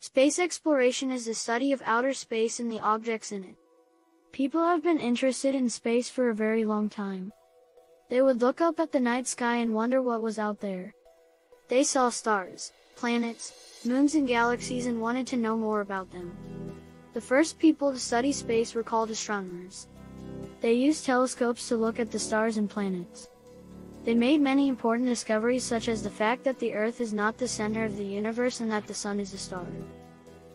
Space exploration is the study of outer space and the objects in it. People have been interested in space for a very long time. They would look up at the night sky and wonder what was out there. They saw stars, planets, moons and galaxies and wanted to know more about them. The first people to study space were called astronomers. They used telescopes to look at the stars and planets. They made many important discoveries such as the fact that the Earth is not the center of the universe and that the Sun is a star.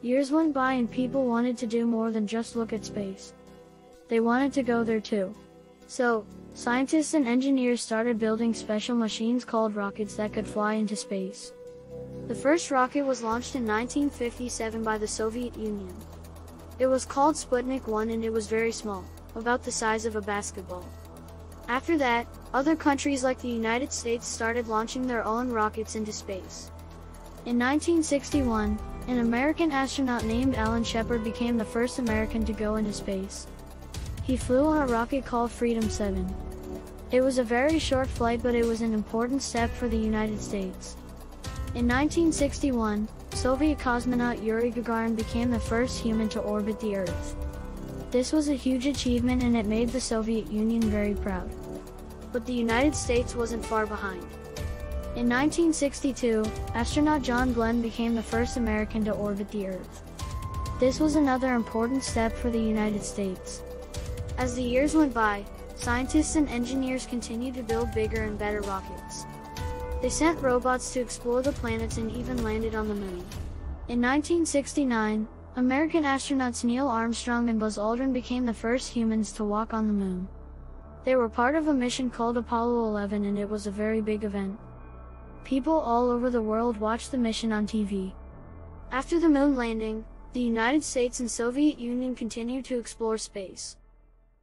Years went by and people wanted to do more than just look at space. They wanted to go there too. So, scientists and engineers started building special machines called rockets that could fly into space. The first rocket was launched in 1957 by the Soviet Union. It was called Sputnik 1 and it was very small, about the size of a basketball. After that, other countries like the United States started launching their own rockets into space. In 1961, an American astronaut named Alan Shepard became the first American to go into space. He flew on a rocket called Freedom 7. It was a very short flight, but it was an important step for the United States. In 1961, Soviet cosmonaut Yuri Gagarin became the first human to orbit the Earth. This was a huge achievement and it made the Soviet Union very proud. But the United States wasn't far behind. In 1962, astronaut John Glenn became the first American to orbit the Earth. This was another important step for the United States. As the years went by, scientists and engineers continued to build bigger and better rockets. They sent robots to explore the planets and even landed on the moon. In 1969, American astronauts Neil Armstrong and Buzz Aldrin became the first humans to walk on the moon. They were part of a mission called Apollo 11 and it was a very big event. People all over the world watched the mission on TV. After the moon landing, the United States and Soviet Union continued to explore space.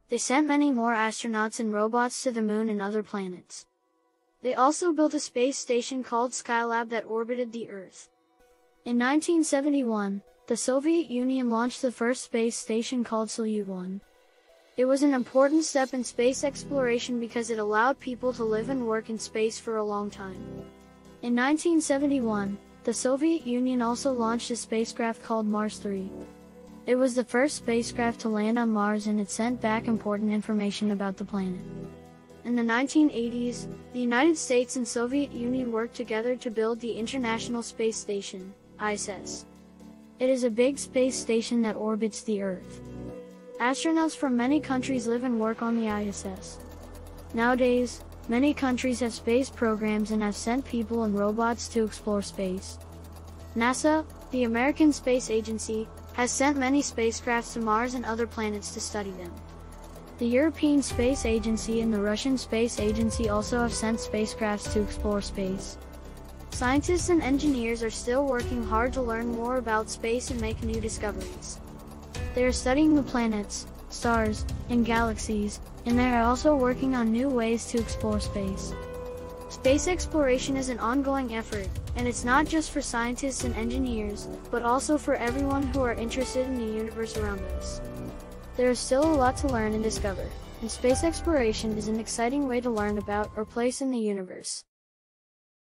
They sent many more astronauts and robots to the moon and other planets. They also built a space station called Skylab that orbited the Earth. In 1971, the Soviet Union launched the first space station called Salyut 1. It was an important step in space exploration because it allowed people to live and work in space for a long time. In 1971, the Soviet Union also launched a spacecraft called Mars 3. It was the first spacecraft to land on Mars and it sent back important information about the planet. In the 1980s, the United States and Soviet Union worked together to build the International Space Station, ISS. It is a big space station that orbits the Earth. Astronauts from many countries live and work on the ISS. Nowadays, many countries have space programs and have sent people and robots to explore space. NASA, the American Space Agency, has sent many spacecrafts to Mars and other planets to study them. The European Space Agency and the Russian Space Agency also have sent spacecrafts to explore space. Scientists and engineers are still working hard to learn more about space and make new discoveries. They are studying the planets, stars, and galaxies, and they are also working on new ways to explore space. Space exploration is an ongoing effort, and it's not just for scientists and engineers, but also for everyone who are interested in the universe around us. There is still a lot to learn and discover, and space exploration is an exciting way to learn about our place in the universe.